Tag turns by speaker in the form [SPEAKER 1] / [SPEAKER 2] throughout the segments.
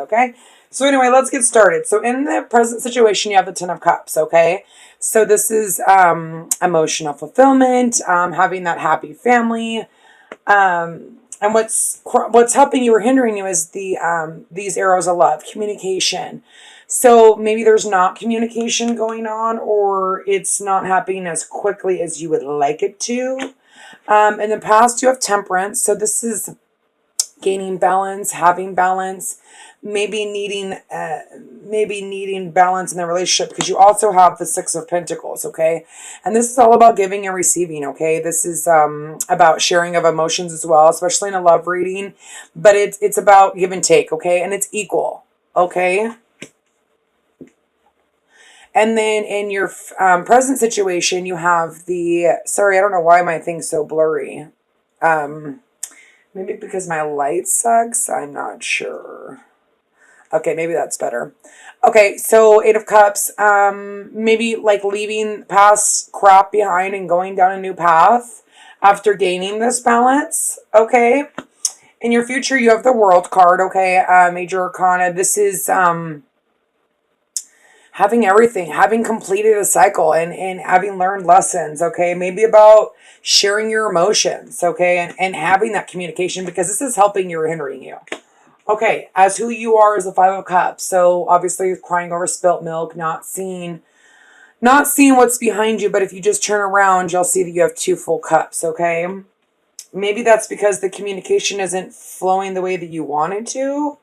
[SPEAKER 1] okay? So anyway, let's get started. So in the present situation, you have the Ten of Cups, okay? So this is emotional fulfillment, having that happy family, and what's helping you or hindering you is these arrows of love, communication. So maybe there's not communication going on, or it's not happening as quickly as you would like it to. In the past, you have temperance. So this is gaining balance, having balance, maybe needing balance in the relationship, because you also have the Six of Pentacles, okay? And this is all about giving and receiving, okay? This is about sharing of emotions as well, especially in a love reading, but it's about give and take, okay? And it's equal, okay? And then in your present situation, you have the, sorry, I don't know why my thing's so blurry. Maybe because my light sucks, I'm not sure. Okay, maybe that's better. Okay, so Eight of Cups, maybe like leaving past crap behind and going down a new path after gaining this balance, okay? In your future, you have the World card, okay? Major Arcana. This is having everything, having completed a cycle and having learned lessons, okay? Maybe about sharing your emotions, okay? And having that communication, because this is helping you or hindering you. Okay, as who you are is the Five of Cups. So obviously you're crying over spilt milk, not seeing what's behind you, but if you just turn around, you'll see that you have two full cups, okay? Maybe that's because the communication isn't flowing the way that you want it to.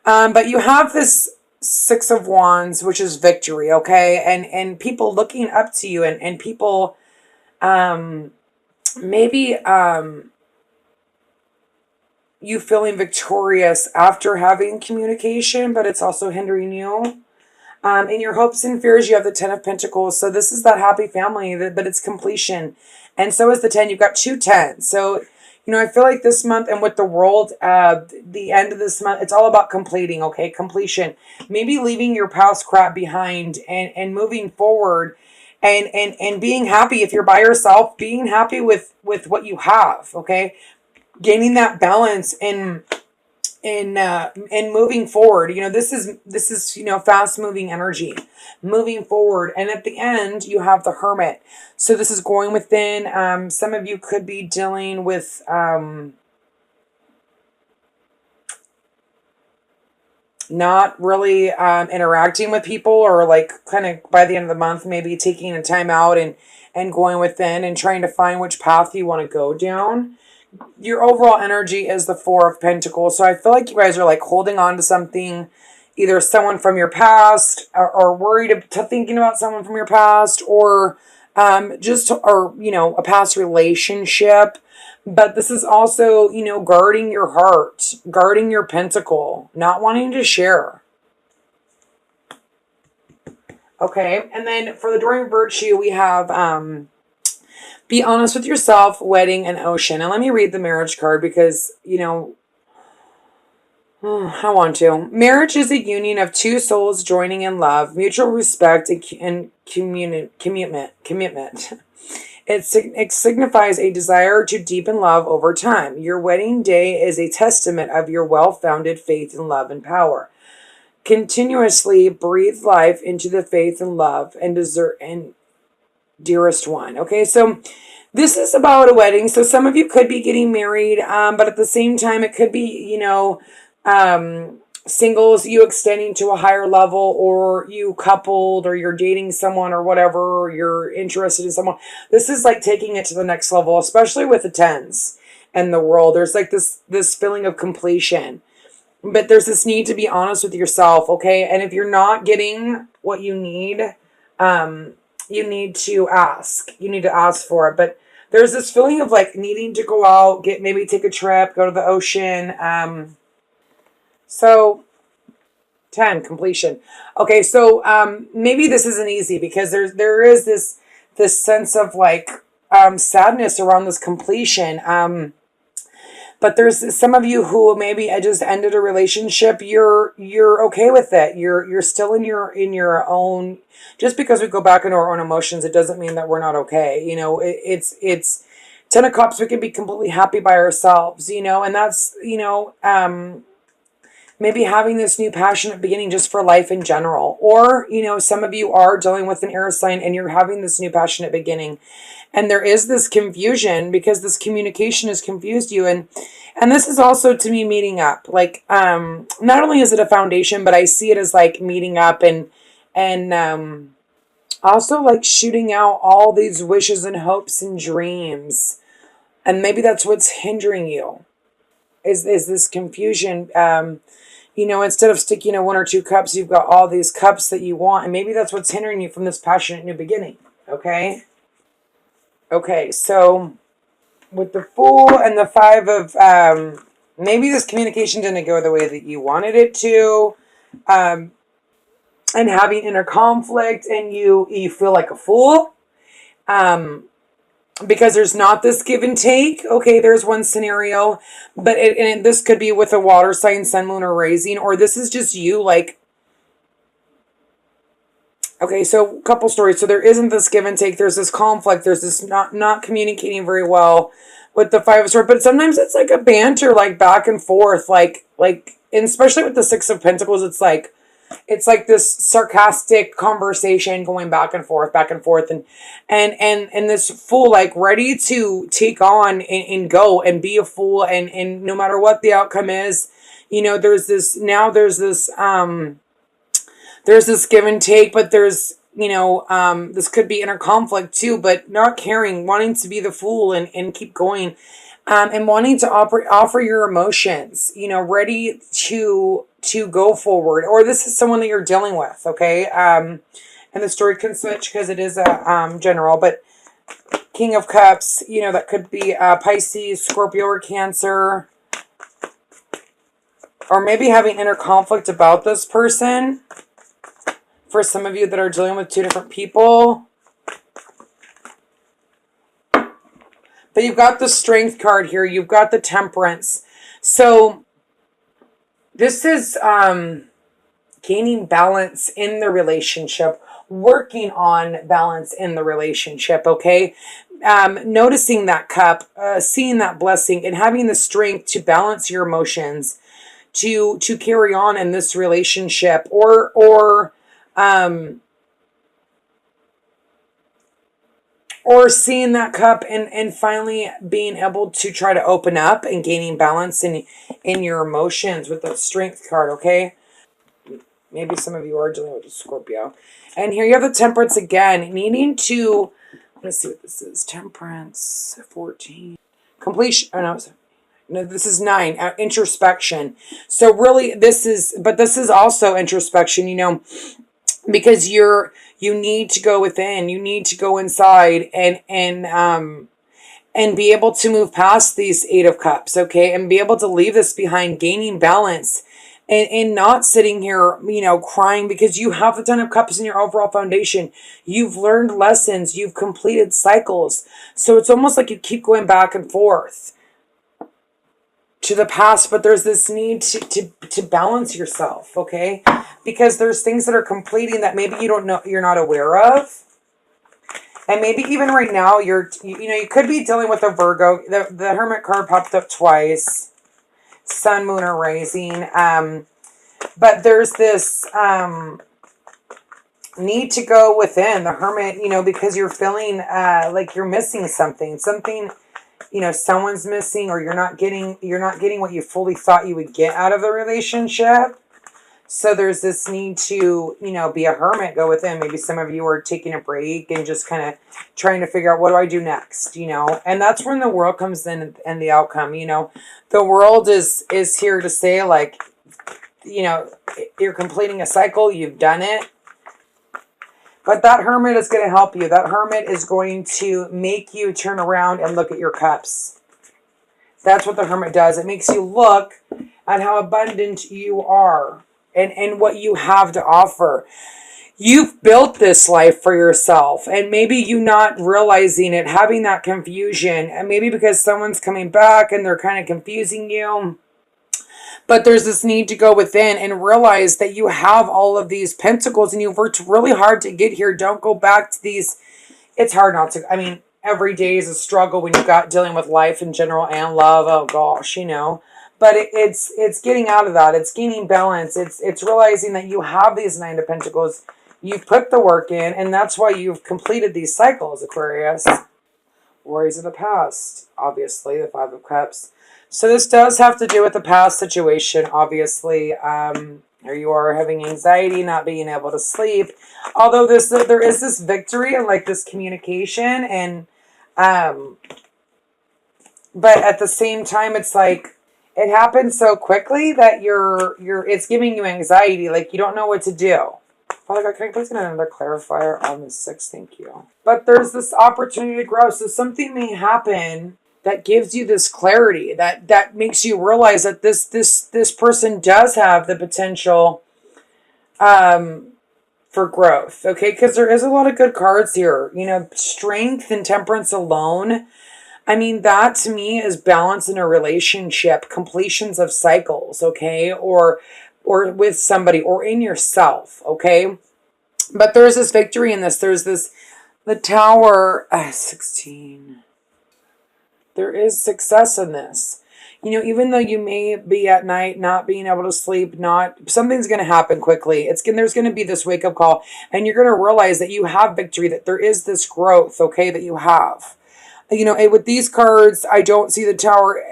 [SPEAKER 1] But you have this Six of Wands, which is victory, okay? And people looking up to you and people maybe you feeling victorious after having communication, but it's also hindering you. In your hopes and fears, you have the Ten of Pentacles. So this is that happy family, but it's completion. And so is the 10. You've got two tens. So, you know, I feel like this month and with the world, the end of this month, it's all about completing, okay? Completion. Maybe leaving your past crap behind and moving forward and being happy. If you're by yourself, being happy with what you have, okay? Gaining that balance and moving forward. You know, this is you know, fast moving energy, moving forward. And at the end, you have the Hermit. So this is going within. Some of you could be dealing with not really interacting with people, or like kind of by the end of the month, maybe taking a time out and going within and trying to find which path you want to go down. Your overall energy is the Four of Pentacles. So I feel like you guys are like holding on to something, either someone from your past, or worried to thinking about someone from your past, or you know, a past relationship. But this is also, you know, guarding your heart, guarding your pentacle, not wanting to share. Okay, and then for the Enduring Virtue, we have be honest with yourself, wedding, and ocean. And let me read the Marriage card because, you know, I want to. Marriage is a union of two souls joining in love, mutual respect, and commitment. It signifies a desire to deepen love over time. Your wedding day is a testament of your well-founded faith in love and power. Continuously breathe life into the faith and love and dearest one. Okay, so this is about a wedding. So some of you could be getting married, but at the same time, it could be, you know, singles, you extending to a higher level, or you coupled, or you're dating someone or whatever, or you're interested in someone. This is like taking it to the next level, especially with the tens and the world. There's like this feeling of completion, but there's this need to be honest with yourself, okay? And if you're not getting what you need, you need to ask. You need to ask for it. But there's this feeling of like needing to go out, maybe take a trip, go to the ocean. So 10, completion. Okay, so maybe this isn't easy because there is this sense of like sadness around this completion. But there's some of you who maybe just ended a relationship. You're okay with it. You're still in your own. Just because we go back into our own emotions, it doesn't mean that we're not okay. You know, it's 10 of Cups. We can be completely happy by ourselves. You know, and that's, you know, maybe having this new passionate beginning just for life in general. Or, you know, some of you are dealing with an air sign and you're having this new passionate beginning. And there is this confusion because this communication has confused you. And this is also to me meeting up. Like, not only is it a foundation, but I see it as like meeting up and also like shooting out all these wishes and hopes and dreams. And maybe that's what's hindering you is this confusion. You know, instead of sticking to one or two cups, you've got all these cups that you want. And maybe that's what's hindering you from this passionate new beginning. Okay. Okay. So with the Fool and the Five of, maybe this communication didn't go the way that you wanted it to. And having inner conflict and you feel like a fool. Because there's not this give and take. Okay, there's one scenario, but this could be with a water sign, sun, moon, or rising, or this is just you like, okay, so a couple stories. So there isn't this give and take. There's this conflict. There's this not communicating very well with the Five of Swords, but sometimes it's like a banter, like back and forth, like, and especially with the Six of Pentacles, it's like this sarcastic conversation going back and forth, and this Fool like ready to take on and go and be a fool, and no matter what the outcome is, you know, there's this give and take, but there's, you know, this could be inner conflict too, but not caring, wanting to be the Fool and keep going, and wanting to offer your emotions, you know, ready to go forward. Or this is someone that you're dealing with, okay? And the story can switch because it is a general, but King of Cups, you know, that could be Pisces, Scorpio, or Cancer. Or maybe having inner conflict about this person. For some of you that are dealing with two different people. But you've got the Strength card here. You've got the Temperance. So this is gaining balance in the relationship, working on balance in the relationship, okay? Noticing that cup, seeing that blessing, and having the strength to balance your emotions, to carry on in this relationship, or seeing that cup and finally being able to try to open up and gaining balance in your emotions with the Strength card, okay? Maybe some of you are dealing with a Scorpio. And here you have the Temperance again, needing to, let's see what this is. Temperance, 14. Completion, oh no, this is 9, introspection. So really this is also introspection, you know, because you need to go within, you need to go inside and be able to move past these 8 of Cups, okay? And be able to leave this behind, gaining balance and not sitting here, you know, crying because you have the 10 of Cups in your overall foundation. You've learned lessons, you've completed cycles. So it's almost like you keep going back and forth to the past, but there's this need to balance yourself, okay? Because there's things that are completing that maybe you don't know, you're not aware of. And maybe even right now, you could be dealing with a Virgo. The Hermit card popped up twice. Sun, Moon, or Rising. But there's this need to go within the Hermit, you know, because you're feeling like you're missing something. Something, you know, someone's missing, or you're not getting what you fully thought you would get out of the relationship. So there's this need to, you know, be a hermit, go within. Maybe some of you are taking a break and just kind of trying to figure out, what do I do next, you know? And that's when the world comes in and the outcome, you know. The world is here to say, like, you know, you're completing a cycle, you've done it. But that hermit is going to help you. That hermit is going to make you turn around and look at your cups. That's what the hermit does. It makes you look at how abundant you are. And what you have to offer. You've built this life for yourself, and maybe you not realizing it, having that confusion, and maybe because someone's coming back and they're kind of confusing you. But there's this need to go within and realize that you have all of these pentacles and you've worked really hard to get here. Don't go back to these. It's hard not to. I mean, every day is a struggle when you've got dealing with life in general and love. Oh gosh, you know. But it's getting out of that. It's gaining balance. It's realizing that you have these Nine of Pentacles. You've put the work in, and that's why you've completed these cycles, Aquarius. Worries of the past, obviously, the Five of Cups. So this does have to do with the past situation, obviously. Or you are having anxiety, not being able to sleep. Although there is this victory and like this communication, and but at the same time, it's like it happens so quickly that it's giving you anxiety, like you don't know what to do. Father God, can I please get another clarifier on the 6? Thank you. But there's this opportunity to grow. So something may happen that gives you this clarity, that makes you realize that this person does have the potential for growth. Okay, because there is a lot of good cards here. You know, strength and temperance alone. I mean, that to me is balance in a relationship, completions of cycles, okay? Or with somebody or in yourself, okay? But there's this victory in this. There's this, the Tower, 16. There is success in this. You know, even though you may be at night not being able to sleep, something's going to happen quickly. There's going to be this wake-up call, and you're going to realize that you have victory, that there is this growth, okay, that you have. You know, with these cards, I don't see the Tower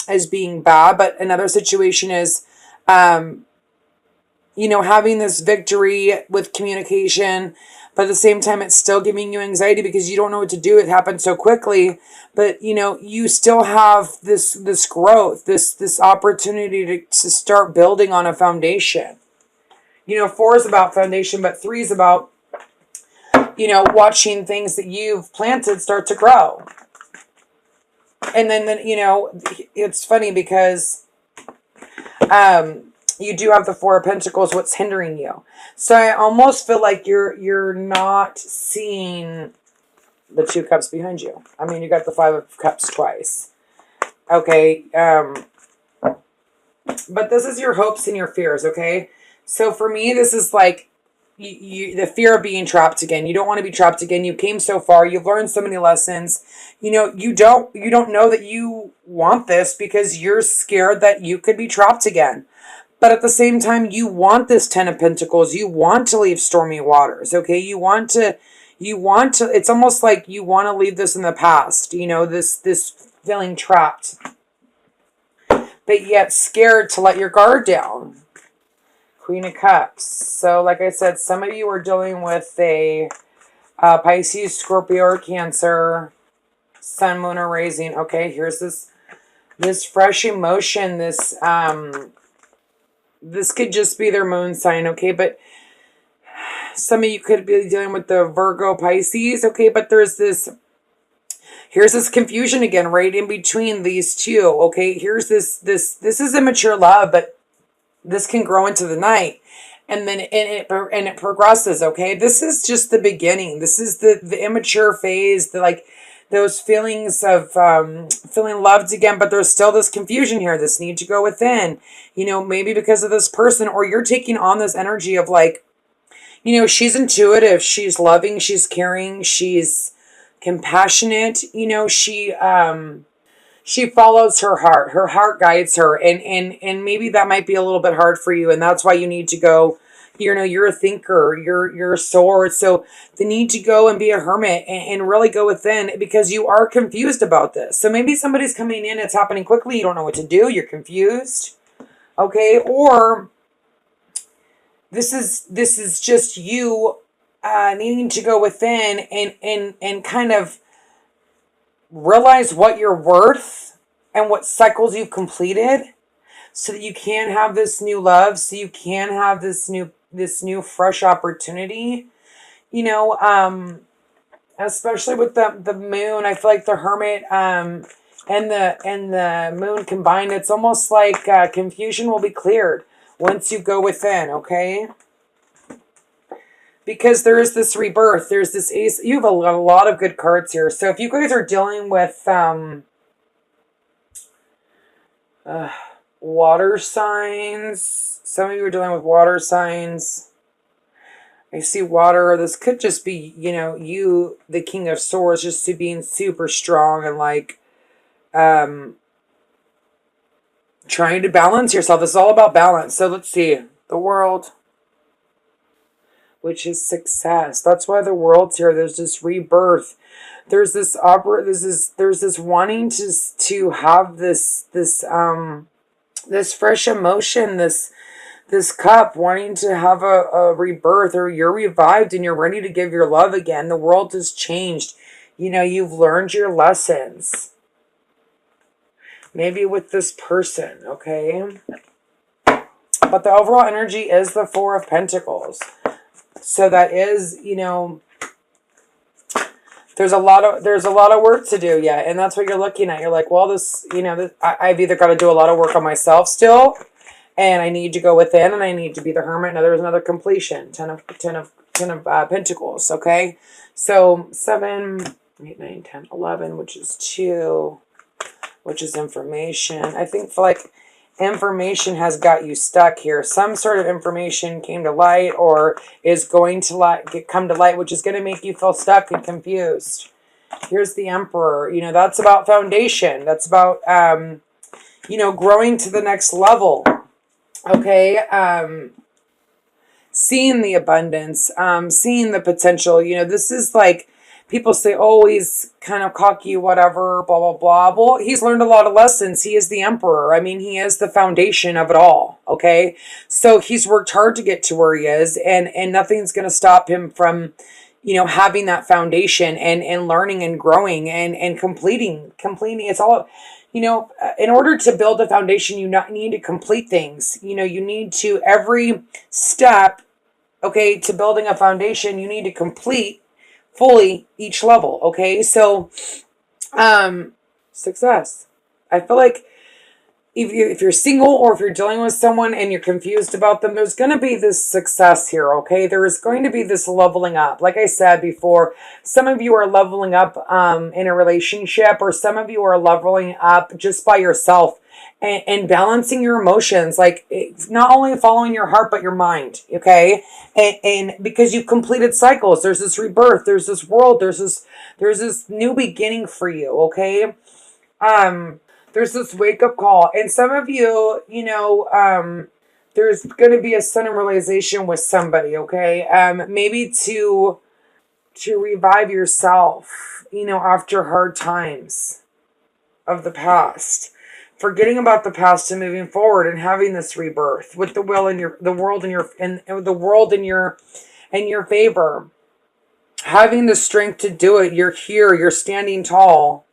[SPEAKER 1] as being bad, but another situation is, you know, having this victory with communication, but at the same time, it's still giving you anxiety because you don't know what to do. It happened so quickly, but you know, you still have this growth, this opportunity to start building on a foundation. You know, 4 is about foundation, but 3 is about, you know, watching things that you've planted start to grow. And then you know, it's funny because you do have the 4 of Pentacles, what's hindering you. So I almost feel like you're not seeing the 2 cups behind you. I mean, you got the 5 of Cups twice. Okay. But this is your hopes and your fears, okay? So for me, this is like the fear of being trapped again. You don't want to be trapped again. You came so far. You've learned so many lessons. You know, you don't know that you want this because you're scared that you could be trapped again. But at the same time, you want this 10 of Pentacles. You want to leave stormy waters, okay? You want to, it's almost like you want to leave this in the past, you know, this feeling trapped. But yet scared to let your guard down. Queen of Cups. So like I said, some of you are dealing with a Pisces, Scorpio, or Cancer, Sun, Moon, or Rising. Okay, here's this fresh emotion, this could just be their moon sign, okay? But some of you could be dealing with the Virgo, Pisces, okay? But here's this confusion again, right in between these two, okay? Here's this is immature love, but this can grow into the night. And then it progresses, okay? This is just the beginning. This is the immature phase, like those feelings of feeling loved again, but there's still this confusion here, this need to go within, you know, maybe because of this person, or you're taking on this energy of like, you know, she's intuitive, she's loving, she's caring, she's compassionate, you know, she follows her heart guides her, and maybe that might be a little bit hard for you, and that's why you need to go, you know, you're a thinker, you're a sword, so the need to go and be a hermit and really go within, because you are confused about this. So maybe somebody's coming in, it's happening quickly, you don't know what to do, you're confused, okay? Or this is just you needing to go within and kind of realize what you're worth and what cycles you've completed, so that you can have this new love, so you can have this new fresh opportunity, you know, especially with the moon. I feel like the Hermit and the moon combined, it's almost like confusion will be cleared once you go within, okay? Because there is this rebirth, there's this ace. You have a lot of good cards here. So if you guys are dealing with water signs, some of you are dealing with water signs. I see water. This could just be, you know, you, the King of Swords, just being super strong and like trying to balance yourself. It's all about balance. So let's see. The World, which is success. That's why the World's here. There's this rebirth. There's this there's this wanting to have this fresh emotion, this cup, wanting to have a rebirth, or you're revived and you're ready to give your love again. The world has changed. You know, you've learned your lessons. Maybe with this person, okay? But the overall energy is the Four of Pentacles. So that is, you know, there's a lot of work to do yet. And that's what you're looking at. You're like, well, this, you know, I've either got to do a lot of work on myself still, and I need to go within, and I need to be the hermit. Now there's another completion. Ten of Pentacles, okay? So 7, 8, 9, 10, 11, which is 2, which is information. I think for like information has got you stuck here. Some sort of information came to light or is going to come to light, which is going to make you feel stuck and confused. Here's the Emperor. You know, that's about foundation. That's about, you know, growing to the next level. Okay. Seeing the abundance, seeing the potential. You know, this is like, people say, oh, he's kind of cocky, whatever, blah, blah, blah. Well, he's learned a lot of lessons. He is the Emperor. I mean, he is the foundation of it all, okay? So he's worked hard to get to where he is, and nothing's going to stop him from, you know, having that foundation and learning and growing and completing. It's all, you know, in order to build a foundation, you need to complete things. You know, you need to, every step, okay, to building a foundation, you need to complete fully each level, okay? So, success. I feel like if you're single or if you're dealing with someone and you're confused about them, there's going to be this success here, okay? There is going to be this leveling up. Like I said before, some of you are leveling up in a relationship, or some of you are leveling up just by yourself. And balancing your emotions, like not only following your heart, but your mind, okay? And because you've completed cycles, there's this rebirth, there's this world, there's this new beginning for you, okay? There's this wake-up call. And some of you, you know, there's going to be a sudden realization with somebody, okay? Maybe to revive yourself, you know, after hard times of the past. Forgetting about the past and moving forward and having this rebirth with the world in your favor. Having the strength to do it. You're here, you're standing tall.